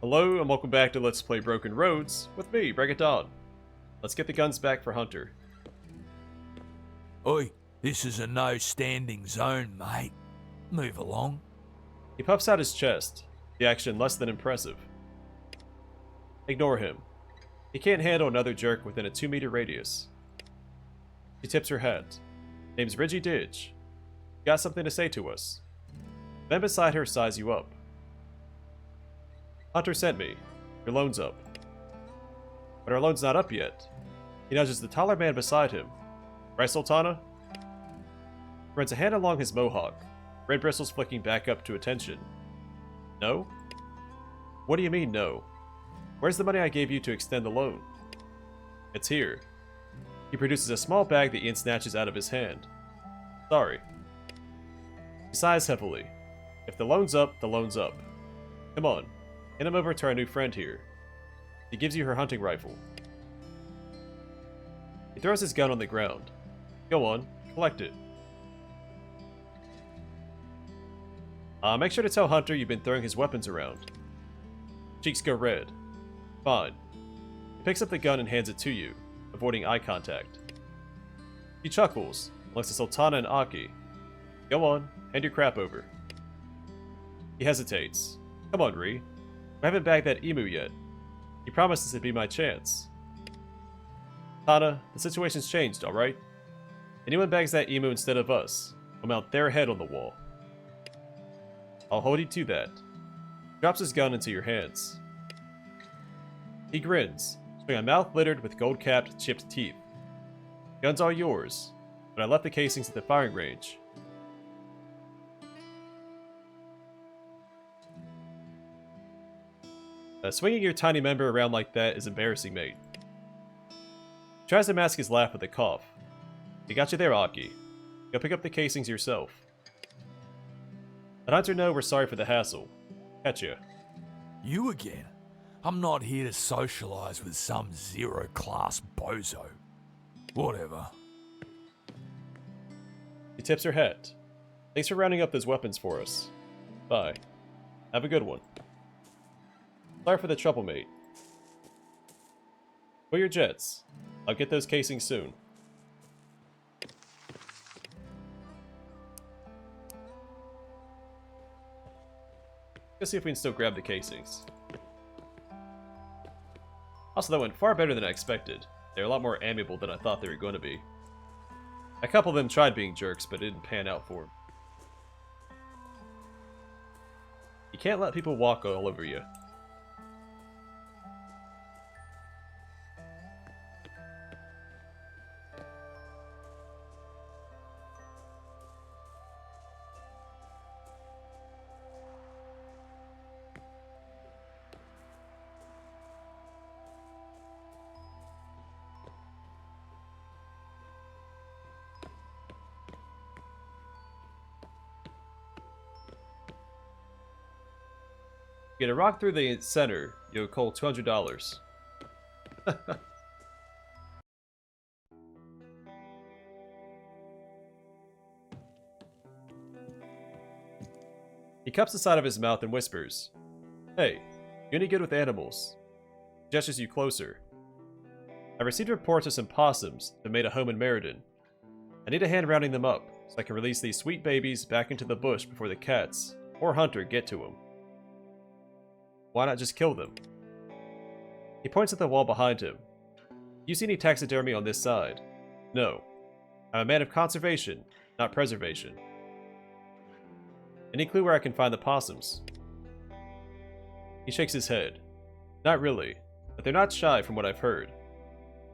Hello and welcome back to Let's Play Broken Roads with me, Break It Dawn. Let's get the guns back for Hunter. Oi, this is a no standing zone, mate. Move along. He puffs out his chest, the action less than impressive. Ignore him. He can't handle another jerk within a 2-meter radius. She tips her head. Name's Reggie Didge. Got something to say to us. Men beside her size you up. Hunter sent me. Your loan's up. But our loan's not up yet. He nudges the taller man beside him. Right, Sultana? Runs a hand along his mohawk, red bristles flicking back up to attention. No? What do you mean, no? Where's the money I gave you to extend the loan? It's here. He produces a small bag that Ian snatches out of his hand. Sorry. He sighs heavily. If the loan's up, the loan's up. Come on. Hand him over to our new friend here. He gives you her hunting rifle. He throws his gun on the ground. Go on, collect it. Make sure to tell Hunter you've been throwing his weapons around. Cheeks go red. Fine. He picks up the gun and hands it to you, avoiding eye contact. He chuckles, looks at Sultana and Aki. Go on, hand your crap over. He hesitates. Come on, Ree. I haven't bagged that emu yet. He promised this would be my chance. Tana, the situation's changed, alright? Anyone bags that emu instead of us, I'll mount their head on the wall. I'll hold you to that. Drops his gun into your hands. He grins, showing a mouth littered with gold-capped, chipped teeth. Gun's all yours, but I left the casings at the firing range. Swinging your tiny member around like that is embarrassing, mate. He tries to mask his laugh with a cough. He got you there, Aki. Go pick up the casings yourself. Let Hunter know we're sorry for the hassle. Catch ya. You again? I'm not here to socialize with some zero-class bozo. Whatever. She tips her hat. Thanks for rounding up those weapons for us. Bye. Have a good one. Sorry for the trouble, mate. Pull your jets. I'll get those casings soon. Let's see if we can still grab the casings. Also, that went far better than I expected. They're a lot more amiable than I thought they were going to be. A couple of them tried being jerks, but it didn't pan out for them. You can't let people walk all over you. Get a rock through the center, you'll call $200. He cups the side of his mouth and whispers, Hey, you any good with animals? He gestures you closer. I received reports of some possums that made a home in Meriden. I need a hand rounding them up, so I can release these sweet babies back into the bush before the cats, or Hunter, get to them. Why not just kill them? He points at the wall behind him. You see any taxidermy on this side? No. I'm a man of conservation, not preservation. Any clue where I can find the possums? He shakes his head. Not really, but they're not shy from what I've heard.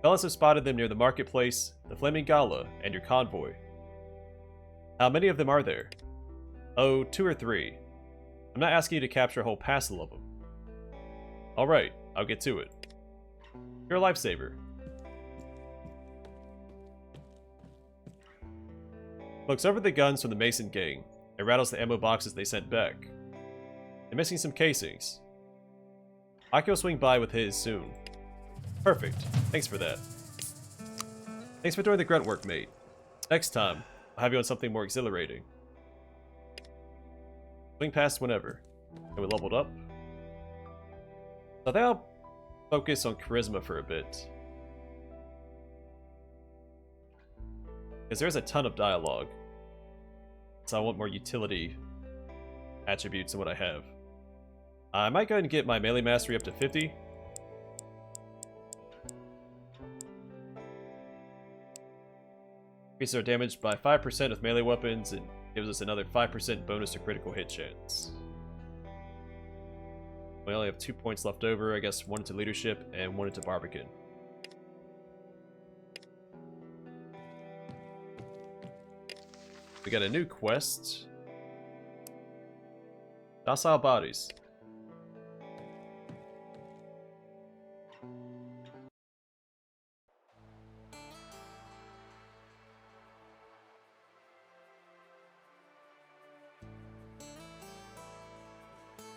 Fellas have spotted them near the marketplace, the Flaming Gala, and your convoy. How many of them are there? Oh, 2 or 3. I'm not asking you to capture a whole passel of them. Alright, I'll get to it. You're a lifesaver. Looks over the guns from the Mason gang and rattles the ammo boxes they sent back. They're missing some casings. Aki will swing by with his soon. Perfect. Thanks for that. Thanks for doing the grunt work, mate. Next time, I'll have you on something more exhilarating. Swing past whenever. And we leveled up. So I think I'll focus on charisma for a bit. Because there's a ton of dialogue. So I want more utility attributes than what I have. I might go ahead and get my melee mastery up to 50. Increases our damage by 5% with melee weapons and gives us another 5% bonus to critical hit chance. We only have 2 points left over, I guess 1 into leadership and 1 into Barbican. We got a new quest. Docile bodies.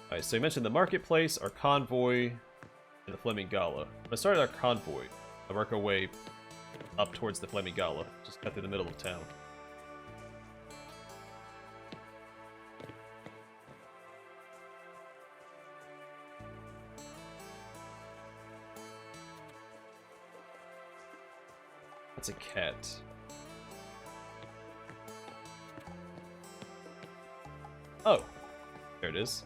Alright, so you mentioned the marketplace, our convoy, and the Flaming Gala. I'm gonna start at our convoy and work our way up towards the Flaming Gala. Just cut through the middle of town. That's a cat. Oh, there it is.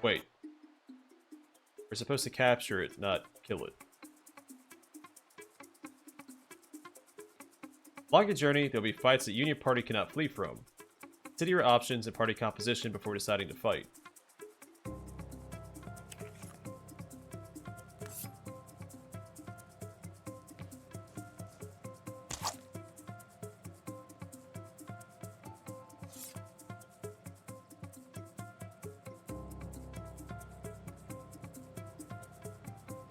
Wait. We're supposed to capture it, not kill it. Along the journey, there'll be fights that you and your party cannot flee from. Consider your options and party composition before deciding to fight.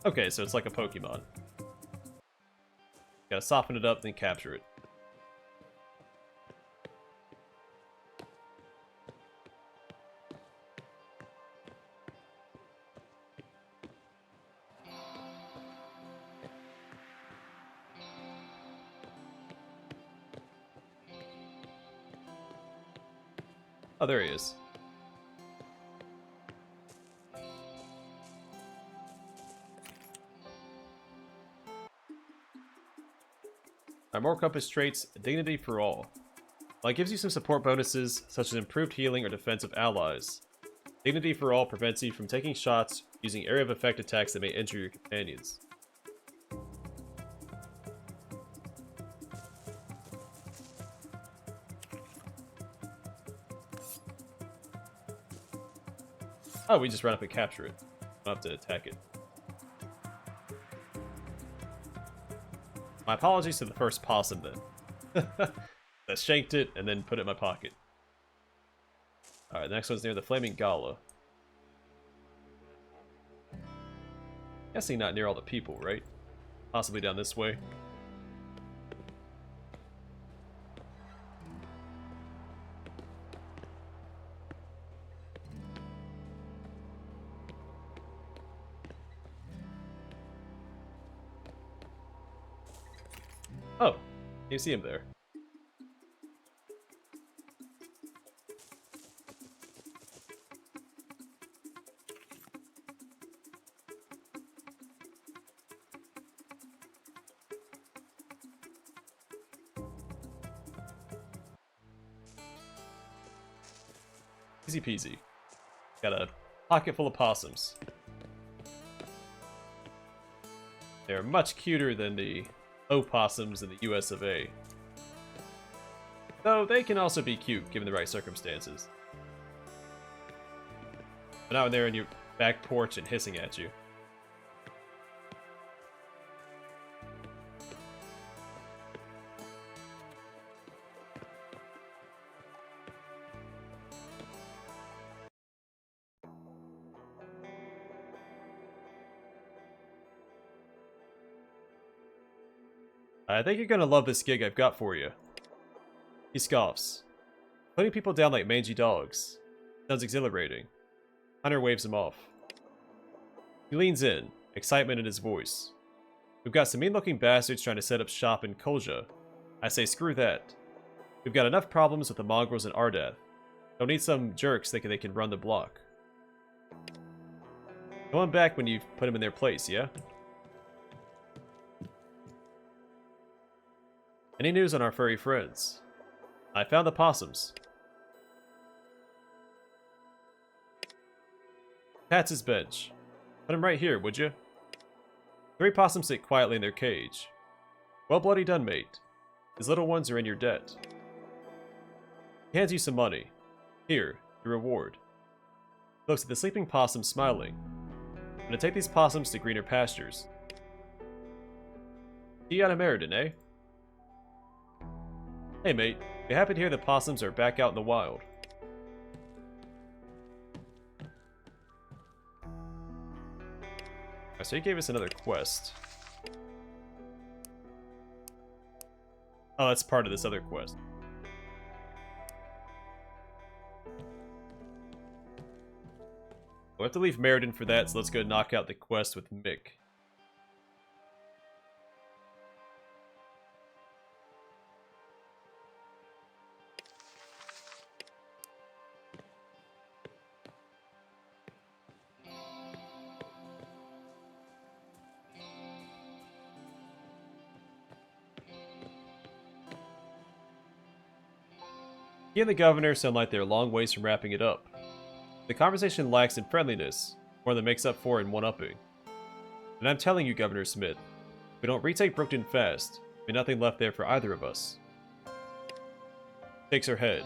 Okay, so it's like a Pokemon. Gotta soften it up, then capture it. Oh, there he is. Our moral compass traits, dignity for all. While it gives you some support bonuses, such as improved healing or defense of allies, dignity for all prevents you from taking shots using area of effect attacks that may injure your companions. Oh, we just run up and capture it. Don't have to attack it. My apologies to the first possum then. I shanked it and then put it in my pocket. Alright, the next one's near the Flaming Gala. Guessing not near all the people, right? Possibly down this way. Oh, you see him there. Easy peasy. Got a pocket full of possums. They're much cuter than the opossums in the US of A. Though they can also be cute given the right circumstances. But not when they're in your back porch and hissing at you. I think you're gonna love this gig I've got for you. He scoffs. Putting people down like mangy dogs. Sounds exhilarating. Hunter waves him off. He leans in, excitement in his voice. We've got some mean-looking bastards trying to set up shop in Kolja. I say screw that. We've got enough problems with the mongrels in Ardath. Don't need some jerks thinking they can run the block. Go on back when you've put them in their place, yeah? Any news on our furry friends? I found the possums. Pat's bench. Put him right here, would you? 3 possums sit quietly in their cage. Well bloody done, mate. His little ones are in your debt. He hands you some money. Here, your reward. He looks at the sleeping possum, smiling. I'm gonna take these possums to greener pastures. See you out of Meriden, eh? Hey mate, be happy to hear the possums are back out in the wild. Alright, so he gave us another quest. Oh, that's part of this other quest. We'll have to leave Meriden for that, so let's go knock out the quest with Mick. He and the governor sound like they're a long ways from wrapping it up. The conversation lacks in friendliness, more than makes up for in one-upping. And I'm telling you, Governor Smith, if we don't retake Brookton fast, there'll be nothing left there for either of us. Shakes her head.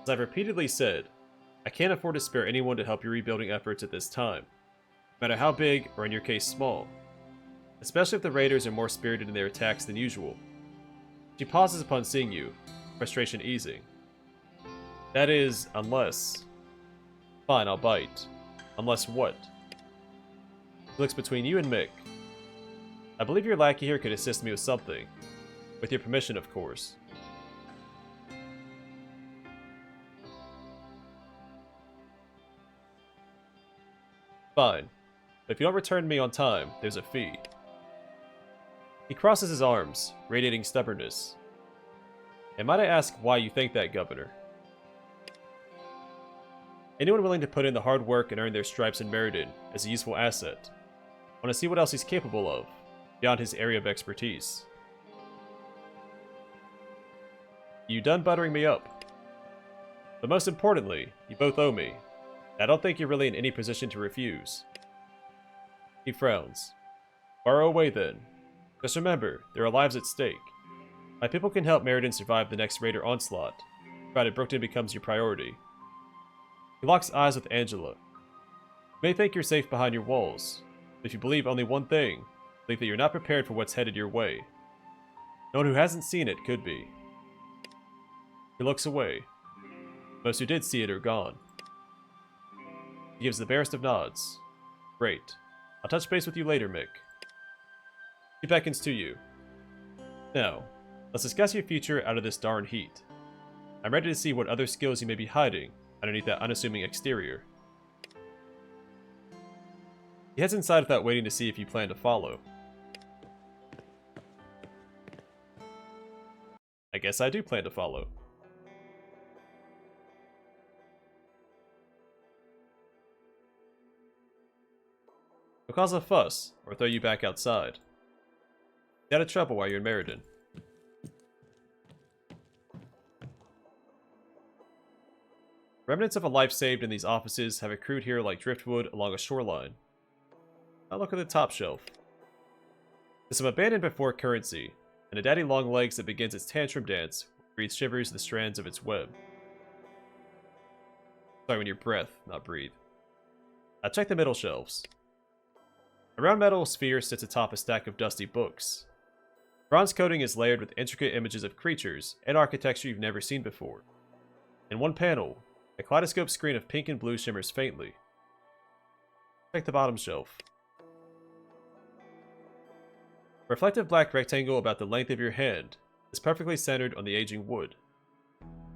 As I've repeatedly said, I can't afford to spare anyone to help your rebuilding efforts at this time, no matter how big, or in your case small. Especially if the raiders are more spirited in their attacks than usual. She pauses upon seeing you, frustration easing. That is, unless... Fine, I'll bite. Unless what? He looks between you and Mick. I believe your lackey here could assist me with something. With your permission, of course. Fine. But if you don't return me on time, there's a fee. He crosses his arms, radiating stubbornness. And might I ask why you think that, Governor? Anyone willing to put in the hard work and earn their stripes in Meriden is a useful asset. I want to see what else he's capable of, beyond his area of expertise. You done buttering me up? But most importantly, you both owe me. I don't think you're really in any position to refuse. He frowns. Borrow away then. Just remember, there are lives at stake. My people can help Meriden survive the next raider onslaught, provided Brookton becomes your priority. He locks eyes with Angela. You may think you're safe behind your walls, but if you believe only one thing, believe that you're not prepared for what's headed your way. No one who hasn't seen it could be. He looks away. Most who did see it are gone. He gives the barest of nods. Great. I'll touch base with you later, Mick. He beckons to you. Now, let's discuss your future out of this darn heat. I'm ready to see what other skills you may be hiding underneath that unassuming exterior. He heads inside without waiting to see if you plan to follow. I guess I do plan to follow. He'll cause a fuss, or throw you back outside. Stay out of trouble while you're in Meriden. Remnants of a life saved in these offices have accrued here like driftwood along a shoreline. Now look at the top shelf. There's some abandoned before currency, and a daddy long legs that begins its tantrum dance breathes shivers the strands of its web. Sorry, when your breath, not breathe. Now check the middle shelves. A round metal sphere sits atop a stack of dusty books. Bronze coating is layered with intricate images of creatures and architecture you've never seen before. In one panel, a kaleidoscope screen of pink and blue shimmers faintly. Check the bottom shelf. A reflective black rectangle about the length of your hand is perfectly centered on the aging wood.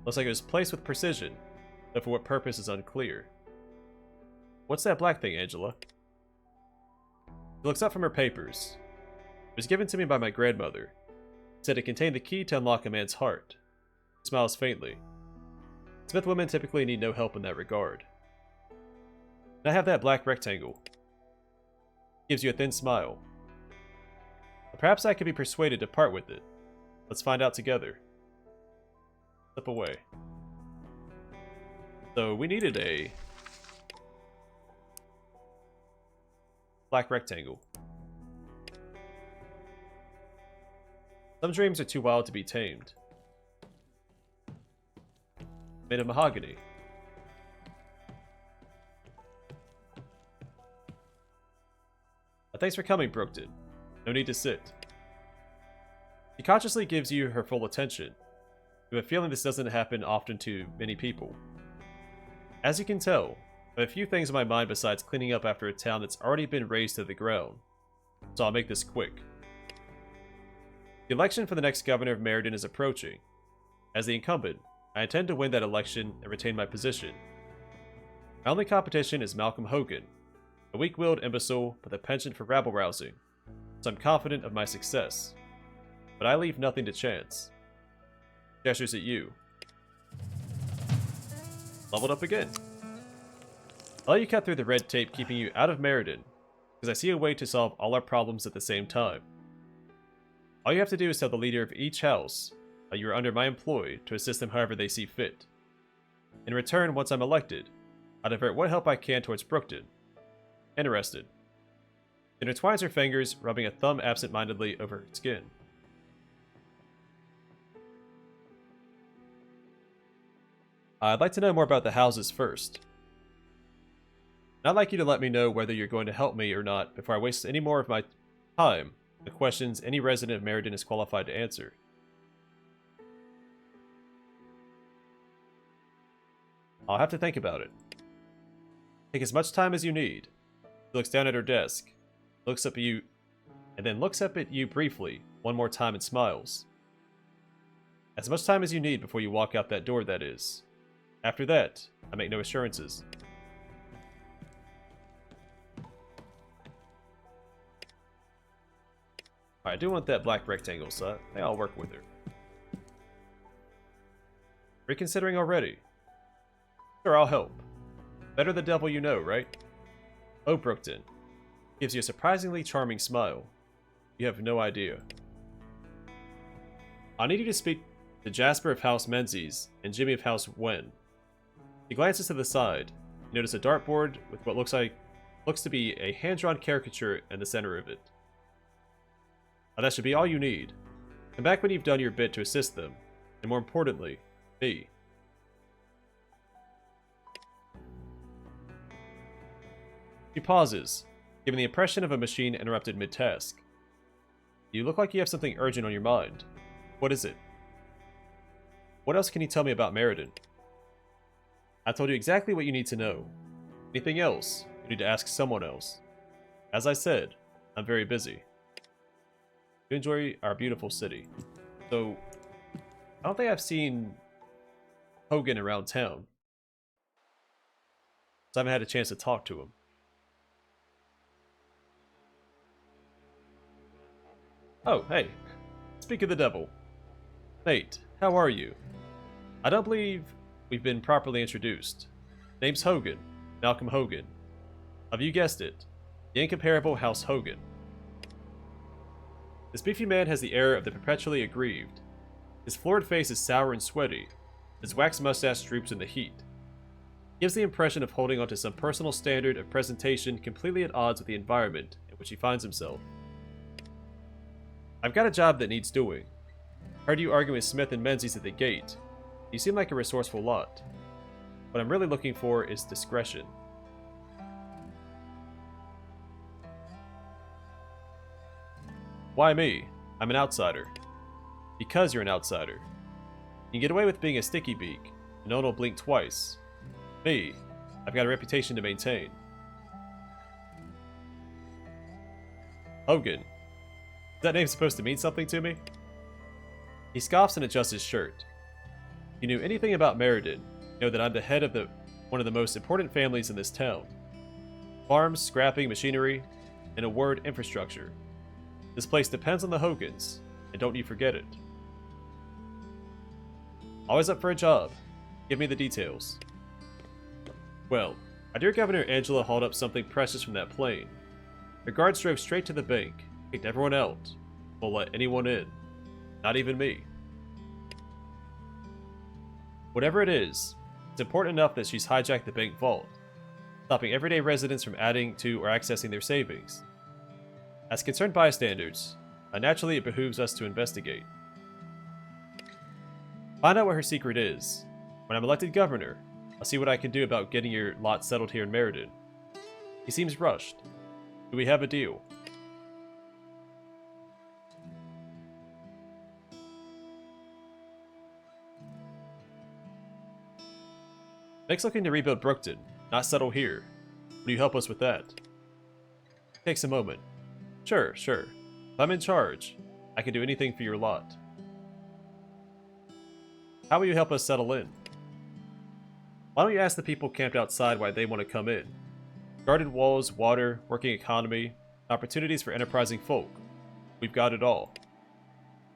Looks like it was placed with precision, though for what purpose is unclear. What's that black thing, Angela? She looks up from her papers. It was given to me by my grandmother. Said it contained the key to unlock a man's heart. She smiles faintly. Smith women typically need no help in that regard. And I have that black rectangle. Gives you a thin smile. But perhaps I could be persuaded to part with it. Let's find out together. Step away. So we needed a black rectangle. Some dreams are too wild to be tamed. Made of mahogany. Thanks for coming, Brookton. No need to sit. She consciously gives you her full attention. You have a feeling this doesn't happen often to many people. As you can tell, I have a few things in my mind besides cleaning up after a town that's already been razed to the ground. So I'll make this quick. The election for the next governor of Meriden is approaching. As the incumbent, I intend to win that election and retain my position. My only competition is Malcolm Hogan, a weak-willed imbecile with a penchant for rabble-rousing, so I'm confident of my success. But I leave nothing to chance. Gestures at you. Leveled up again. I'll let you cut through the red tape keeping you out of Meriden, because I see a way to solve all our problems at the same time. All you have to do is tell the leader of each house that you are under my employ to assist them however they see fit. In return, once I'm elected, I'll divert what help I can towards Brookton. Interested. Intertwines her fingers, rubbing a thumb absent-mindedly over her skin. I'd like to know more about the houses first. And I'd like you to let me know whether you're going to help me or not before I waste any more of my time with questions any resident of Meriden is qualified to answer. I'll have to think about it. Take as much time as you need. She looks down at her desk, looks up at you, and then looks up at you briefly, one more time and smiles. As much time as you need before you walk out that door, that is. After that, I make no assurances. Alright, I do want that black rectangle, so I think I'll work with her. Reconsidering already? Sure, I'll help. Better the devil you know, right? Oh, Brookton. Gives you a surprisingly charming smile. You have no idea. I need you to speak to Jasper of House Menzies and Jimmy of House Wen. He glances to the side. You notice a dartboard with what looks to be a hand-drawn caricature in the center of it. Now that should be all you need. Come back when you've done your bit to assist them, and more importantly, me. She pauses, giving the impression of a machine interrupted mid-task. You look like you have something urgent on your mind. What is it? What else can you tell me about Meriden? I told you exactly what you need to know. Anything else, you need to ask someone else. As I said, I'm very busy. You enjoy our beautiful city. So, I don't think I've seen Hogan around town. So I haven't had a chance to talk to him. Oh, hey. Speak of the devil. Mate, how are you? I don't believe we've been properly introduced. Name's Hogan. Malcolm Hogan. Have you guessed it? The incomparable House Hogan. This beefy man has the air of the perpetually aggrieved. His florid face is sour and sweaty. His waxed mustache droops in the heat. He gives the impression of holding onto some personal standard of presentation completely at odds with the environment in which he finds himself. I've got a job that needs doing. Heard you arguing with Smith and Menzies at the gate. You seem like a resourceful lot. What I'm really looking for is discretion. Why me? I'm an outsider. Because you're an outsider. You can get away with being a sticky beak, and no one will blink twice. Me, I've got a reputation to maintain. Hogan. Is that name supposed to mean something to me? He scoffs and adjusts his shirt. If you knew anything about Meriden, you know that I'm the head of one of the most important families in this town. Farms, scrapping, machinery, in a word, infrastructure. This place depends on the Hogans, and don't you forget it. Always up for a job. Give me the details. Well, our dear Governor Angela hauled up something precious from that plane. Her guards drove straight to the bank, kicked everyone out, won't let anyone in. Not even me. Whatever it is, it's important enough that she's hijacked the bank vault, stopping everyday residents from adding to or accessing their savings. As concerned bystanders, naturally it behooves us to investigate. Find out what her secret is. When I'm elected governor, I'll see what I can do about getting your lot settled here in Meriden. He seems rushed. Do we have a deal? Nick's looking to rebuild Brookton, not settle here. Will you help us with that? Takes a moment. Sure. If I'm in charge, I can do anything for your lot. How will you help us settle in? Why don't you ask the people camped outside why they want to come in? Guarded walls, water, working economy, opportunities for enterprising folk. We've got it all.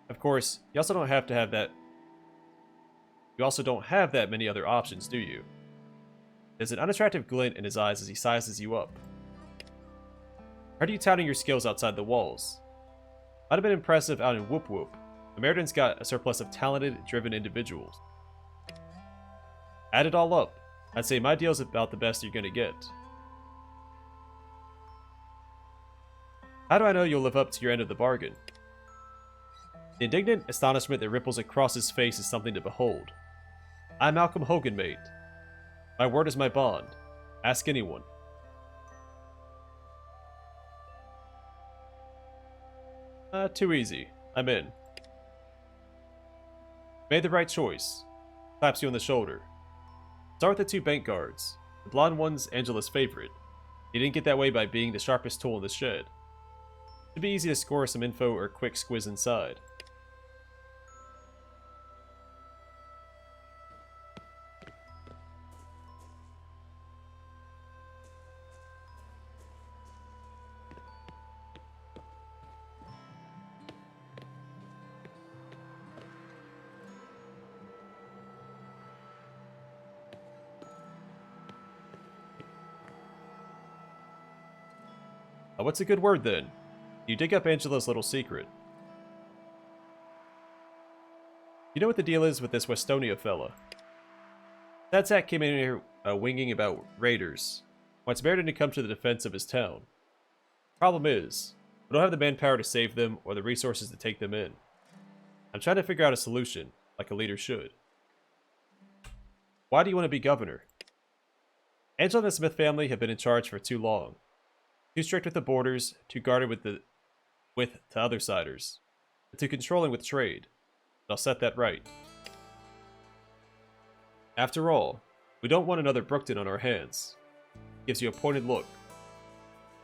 Of course, you also don't have that many other options, do you? There's an unattractive glint in his eyes as he sizes you up. Heard you touting your skills outside the walls. Might have been impressive out in Whoop Whoop, but Meriden's got a surplus of talented, driven individuals. Add it all up, I'd say my deal's about the best you're gonna get. How do I know you'll live up to your end of the bargain? The indignant astonishment that ripples across his face is something to behold. I'm Malcolm Hogan, mate. My word is my bond. Ask anyone. Too easy. I'm in. Made the right choice. Claps you on the shoulder. Start with the two bank guards. The blonde one's Angela's favorite. He didn't get that way by being the sharpest tool in the shed. Should be easy to score some info or a quick squiz inside. What's a good word then? You dig up Angela's little secret. You know what the deal is with this Westonia fella? That Zach came in here winging about raiders. Wants Meriden to come to the defense of his town. Problem is, we don't have the manpower to save them or the resources to take them in. I'm trying to figure out a solution, like a leader should. Why do you want to be governor? Angela and the Smith family have been in charge for too long. Too strict with the borders, too guarded with to other siders, and too controlling with trade. But I'll set that right. After all, we don't want another Brookton on our hands. Gives you a pointed look.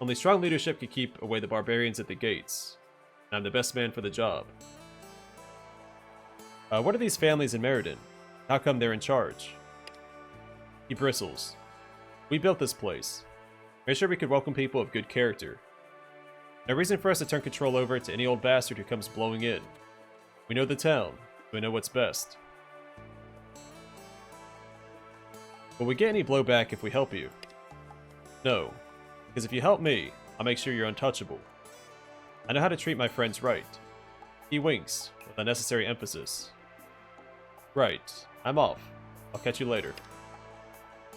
Only strong leadership can keep away the barbarians at the gates. And I'm the best man for the job. What are these families in Meriden? How come they're in charge? He bristles. We built this place. Made sure we could welcome people of good character. No reason for us to turn control over to any old bastard who comes blowing in. We know the town, so we know what's best. Will we get any blowback if we help you? No, because if you help me, I'll make sure you're untouchable. I know how to treat my friends right. He winks, with unnecessary emphasis. Right, I'm off. I'll catch you later.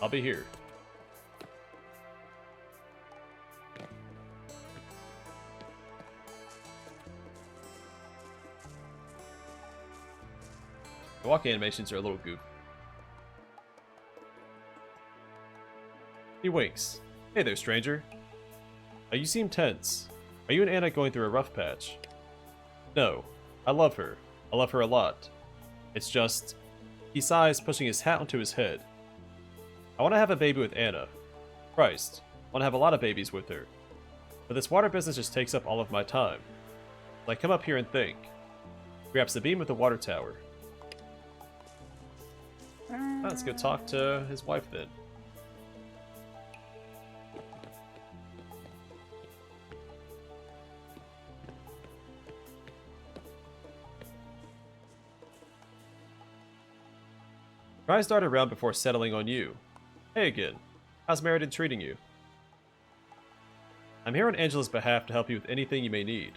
I'll be here. The walk animations are a little goofy. He winks. Hey there, stranger. You seem tense. Are you and Anna going through a rough patch? No. I love her. I love her a lot. It's just... He sighs, pushing his hat onto his head. I want to have a baby with Anna. Christ. I want to have a lot of babies with her. But this water business just takes up all of my time. Like, come up here and think. Grabs the beam of the water tower. Let's go talk to his wife then. Her eyes dart around before settling on you. Hey again. How's Meriden treating you? I'm here on Angela's behalf to help you with anything you may need.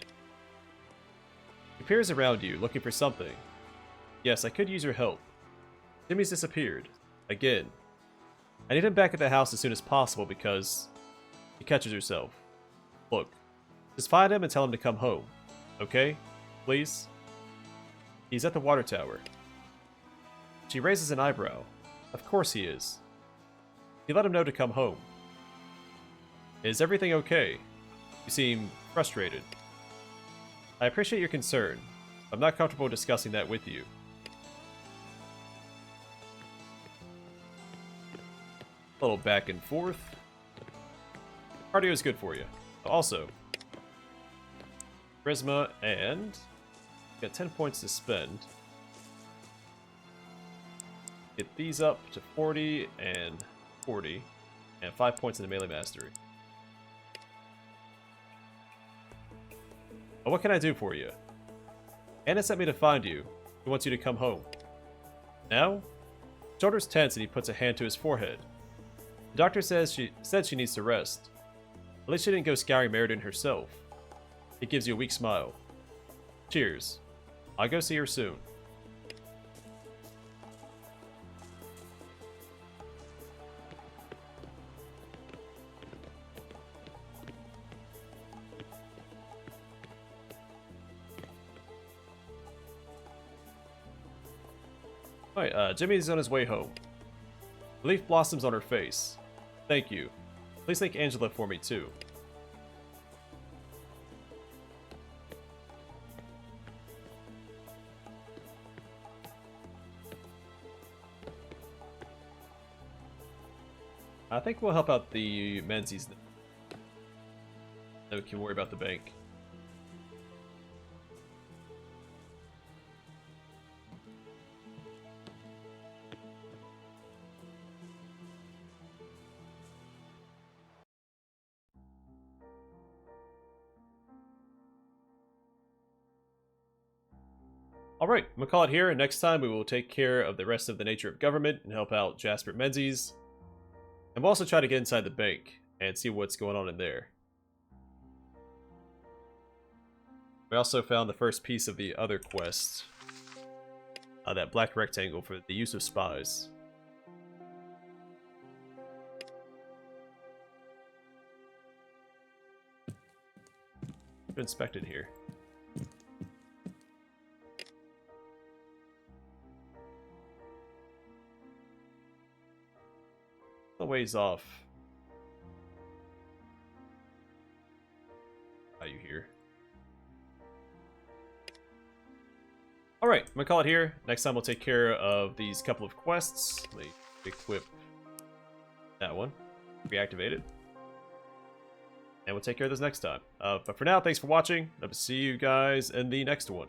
He peers around you, looking for something. Yes, I could use your help. Jimmy's disappeared. Again. I need him back at the house as soon as possible because... She catches herself. Look. Just find him and tell him to come home. Okay? Please? He's at the water tower. She raises an eyebrow. Of course he is. You let him know to come home. Is everything okay? You seem frustrated. I appreciate your concern. I'm not comfortable discussing that with you. A little back and forth. Cardio is good for you. Also, charisma and... Got 10 points to spend. Get these up to 40 and 40. And 5 points in the melee mastery. But what can I do for you? Anna sent me to find you. He wants you to come home. Now? Shoulder's tense and he puts a hand to his forehead. The doctor says she needs to rest. At least she didn't go scouring Meriden herself. He gives you a weak smile. Cheers. I'll go see her soon. Alright, Jimmy's on his way home. Relief blossoms on her face. Thank you. Please thank Angela for me too. I think we'll help out the Menzies then. Then we can worry about the bank. Alright, I'm gonna call it here, and next time we will take care of the rest of the nature of government and help out Jasper Menzies. And we'll also try to get inside the bank and see what's going on in there. We also found the first piece of the other quest. That black rectangle for the use of spies. Inspect it here. A ways off. Are you here? Alright, I'm gonna call it here. Next time we'll take care of these couple of quests. Let me equip that one. Reactivate it. And we'll take care of this next time. But for now, thanks for watching. I'll see you guys in the next one.